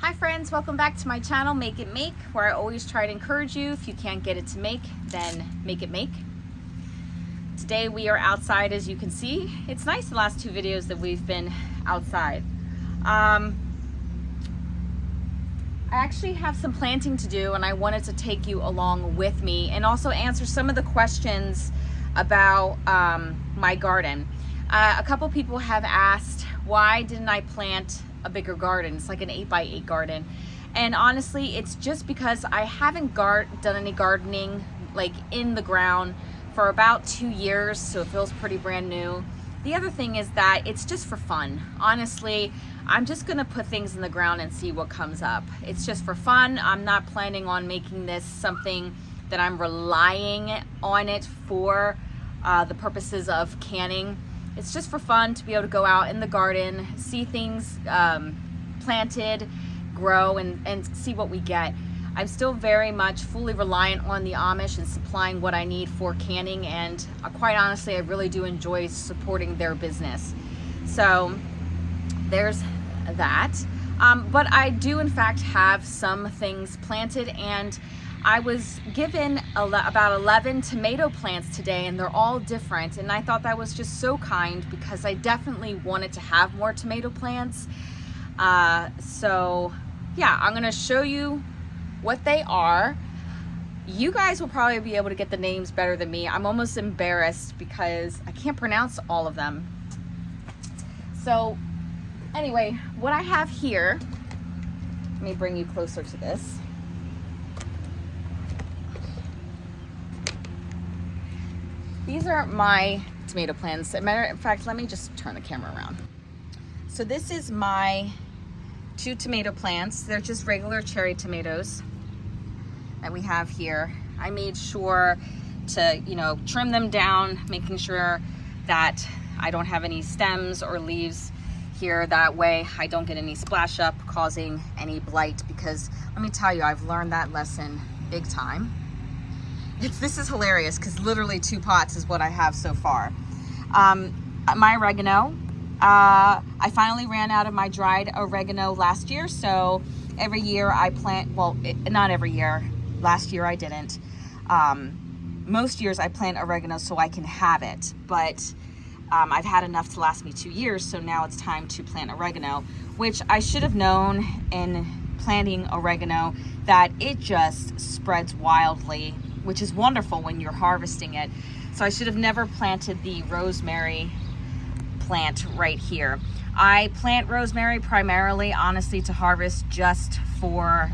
Hi friends, welcome back to my channel, Make It Make, where I always try to encourage you. If you can't get it to make, then make it make. Today we are outside, as you can see. It's nice the last two videos that we've been outside. I actually have some planting to do and I wanted to take you along with me and also answer some of the questions about my garden. A couple people have asked, why didn't I plant a bigger garden? It's like an 8x8 garden. And honestly, it's just because I haven't done any gardening like in the ground for about 2 years, so it feels pretty brand new. The other thing is that it's just for fun. Honestly, I'm just gonna put things in the ground and see what comes up. It's just for fun. I'm not planning on making this something that I'm relying on it for the purposes of canning. It's just for fun to be able to go out in the garden, see things planted, grow, and see what we get. I'm still very much fully reliant on the Amish and supplying what I need for canning, and quite honestly, I really do enjoy supporting their business. So there's that. But I do in fact have some things planted, and I was given about 11 tomato plants today, and they're all different, and I thought that was just so kind because I definitely wanted to have more tomato plants. So yeah, I'm gonna show you what they are. You guys will probably be able to get the names better than me. I'm almost embarrassed because I can't pronounce all of them. So anyway, what I have here, let me bring you closer to this. These are my tomato plants. As a matter of fact, let me just turn the camera around. So this is my 2 tomato plants. They're just regular cherry tomatoes that we have here. I made sure to, trim them down, making sure that I don't have any stems or leaves here. That way I don't get any splash up causing any blight, because let me tell you, I've learned that lesson big time. This is hilarious because literally 2 pots is what I have so far. My oregano, I finally ran out of my dried oregano last year, so every year I plant, well, not every year, last year I didn't. Most years I plant oregano so I can have it, but I've had enough to last me 2 years, so now it's time to plant oregano, which I should have known in planting oregano that it just spreads wildly, which is wonderful when you're harvesting it. So I should have never planted the rosemary plant right here. I plant rosemary primarily, honestly, to harvest just for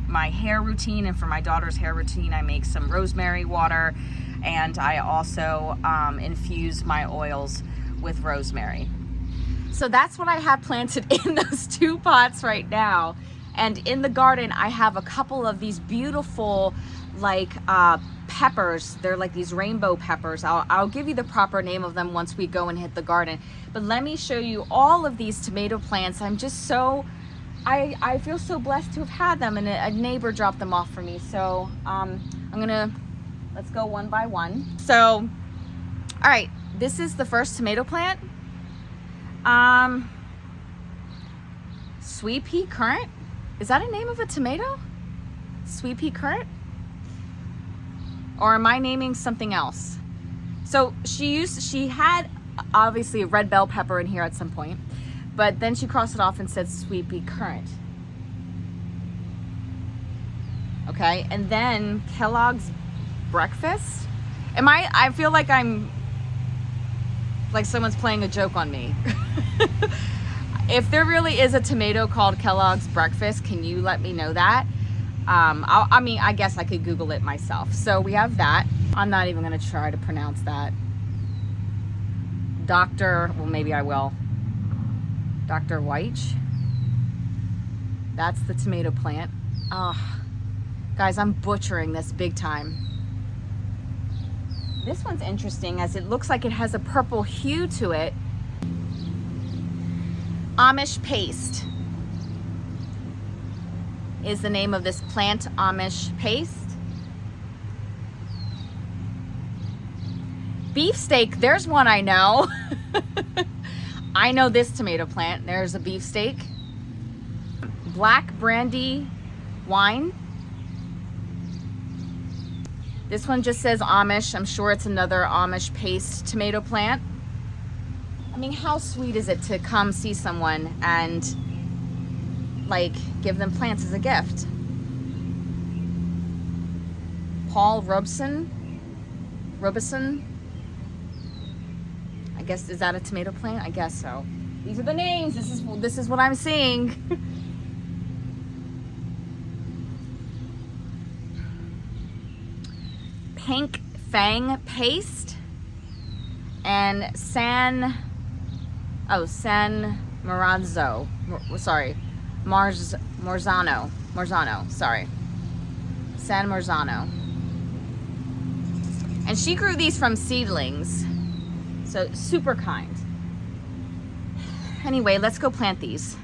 my hair routine, and for my daughter's hair routine, I make some rosemary water, and I also infuse my oils with rosemary. So that's what I have planted in those 2 pots right now. And in the garden, I have a couple of these beautiful peppers. They're like these rainbow peppers. I'll give you the proper name of them once we go and hit the garden. But let me show you all of these tomato plants. I'm just so, I feel so blessed to have had them, and a neighbor dropped them off for me. So let's go one by one. So, all right, this is the first tomato plant. Sweet pea currant. Is that a name of a tomato? Sweet pea currant? Or am I naming something else? So she had obviously a red bell pepper in here at some point, but then she crossed it off and said sweet pea currant. Okay, and then Kellogg's breakfast. I feel like I'm like someone's playing a joke on me. If there really is a tomato called Kellogg's breakfast, can you let me know that? I guess I could Google it myself. So we have that. I'm not even gonna try to pronounce that. Well, maybe I will. Dr. White. That's the tomato plant. Oh, guys, I'm butchering this big time. This one's interesting as it looks like it has a purple hue to it. Amish paste is the name of this plant, Amish paste. Beefsteak, there's one I know. I know this tomato plant. There's a beefsteak. black brandy wine. This one just says Amish. I'm sure it's another Amish paste tomato plant. I mean, how sweet is it to come see someone and like give them plants as a gift? Paul Robeson. I guess, is that a tomato plant? I guess so. These are the names. This is what I'm seeing. Pink Fang paste and San Marzano, sorry, San Marzano. And she grew these from seedlings, so super kind. Anyway, let's go plant these.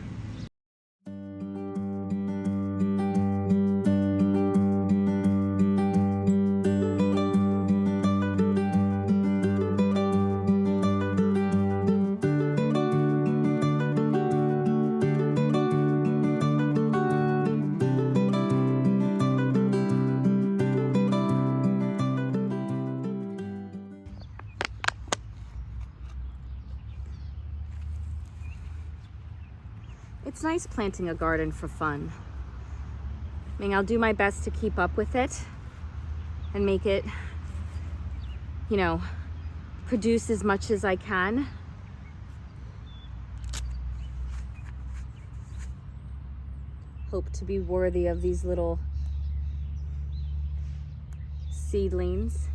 It's nice planting a garden for fun. I mean, I'll do my best to keep up with it and make it, you know, produce as much as I can. Hope to be worthy of these little seedlings.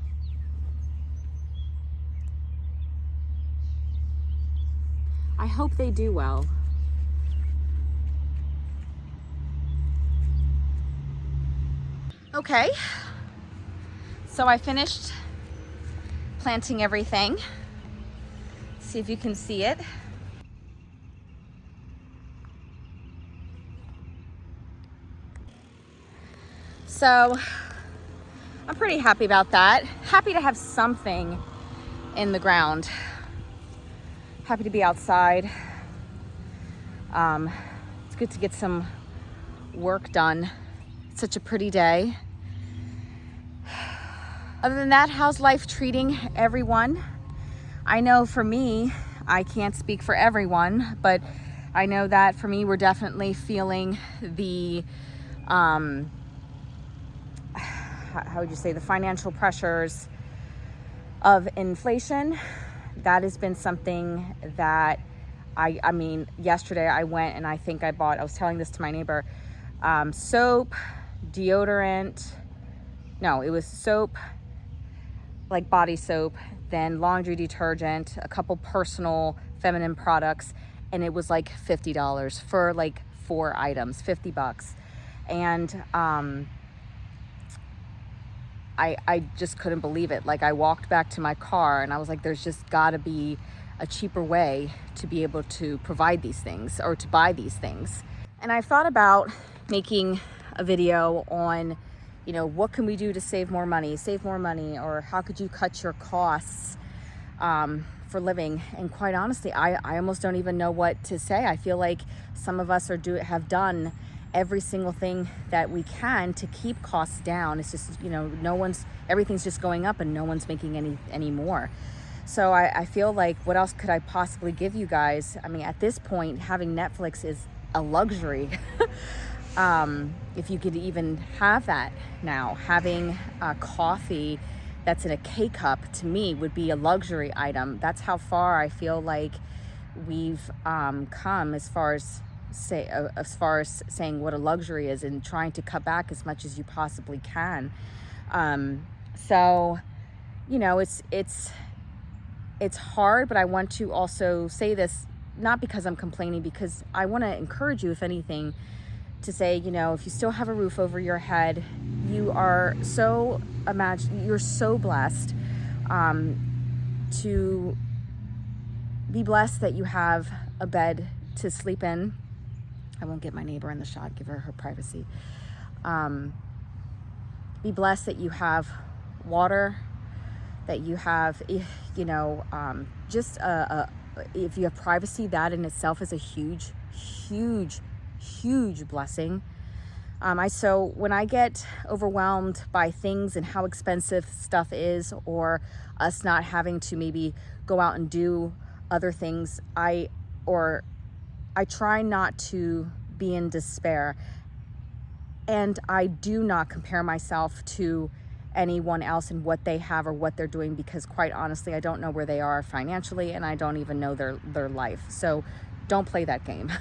I hope they do well. Okay, so I finished planting everything. See if you can see it. So I'm pretty happy about that. Happy to have something in the ground. Happy to be outside. It's good to get some work done. It's such a pretty day. Other than that, how's life treating everyone? I know for me, I can't speak for everyone, but I know that for me, we're definitely feeling the, how would you say, the financial pressures of inflation. That has been something that I mean, yesterday I went and I think I was telling this to my neighbor, soap, deodorant, no, it was soap, like body soap, then laundry detergent, a couple personal feminine products, and it was like $50 for like 4 items, $50. And I just couldn't believe it. Like, I walked back to my car and I was like, there's just gotta be a cheaper way to be able to provide these things or to buy these things. And I thought about making a video on, you know, what can we do to save more money, or how could you cut your costs for living? And quite honestly, I almost don't even know what to say. I feel like some of us have done every single thing that we can to keep costs down. It's just, you know, everything's just going up and no one's making any more. So I feel like, what else could I possibly give you guys? I mean, at this point, having Netflix is a luxury. If you could even have that now. Having coffee that's in a K-cup, to me, would be a luxury item. That's how far I feel like we've come as far as saying what a luxury is and trying to cut back as much as you possibly can. So, you know, it's hard, but I want to also say this, not because I'm complaining, because I want to encourage you, if anything, to say, you know, if you still have a roof over your head, you're so blessed to be blessed that you have a bed to sleep in. I won't get my neighbor in the shot, give her privacy. Be blessed that you have water, that you have, you know, if you have privacy, that in itself is a huge, huge huge blessing. So when I get overwhelmed by things and how expensive stuff is, or us not having to maybe go out and do other things, I try not to be in despair. And I do not compare myself to anyone else and what they have or what they're doing, because quite honestly, I don't know where they are financially, and I don't even know their life. So don't play that game.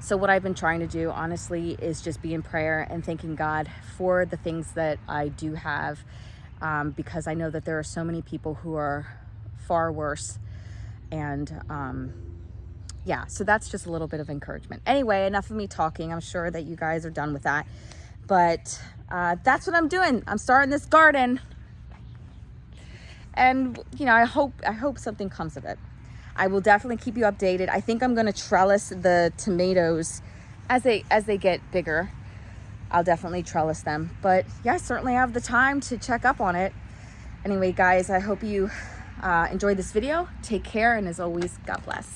So what I've been trying to do, honestly, is just be in prayer and thanking God for the things that I do have, because I know that there are so many people who are far worse. And yeah, so that's just a little bit of encouragement. Anyway, enough of me talking. I'm sure that you guys are done with that. But that's what I'm doing. I'm starting this garden. And, you know, I hope something comes of it. I will definitely keep you updated. I think I'm going to trellis the tomatoes as they get bigger. I'll definitely trellis them. But yeah, I certainly have the time to check up on it. Anyway, guys, I hope you enjoyed this video. Take care, and as always, God bless.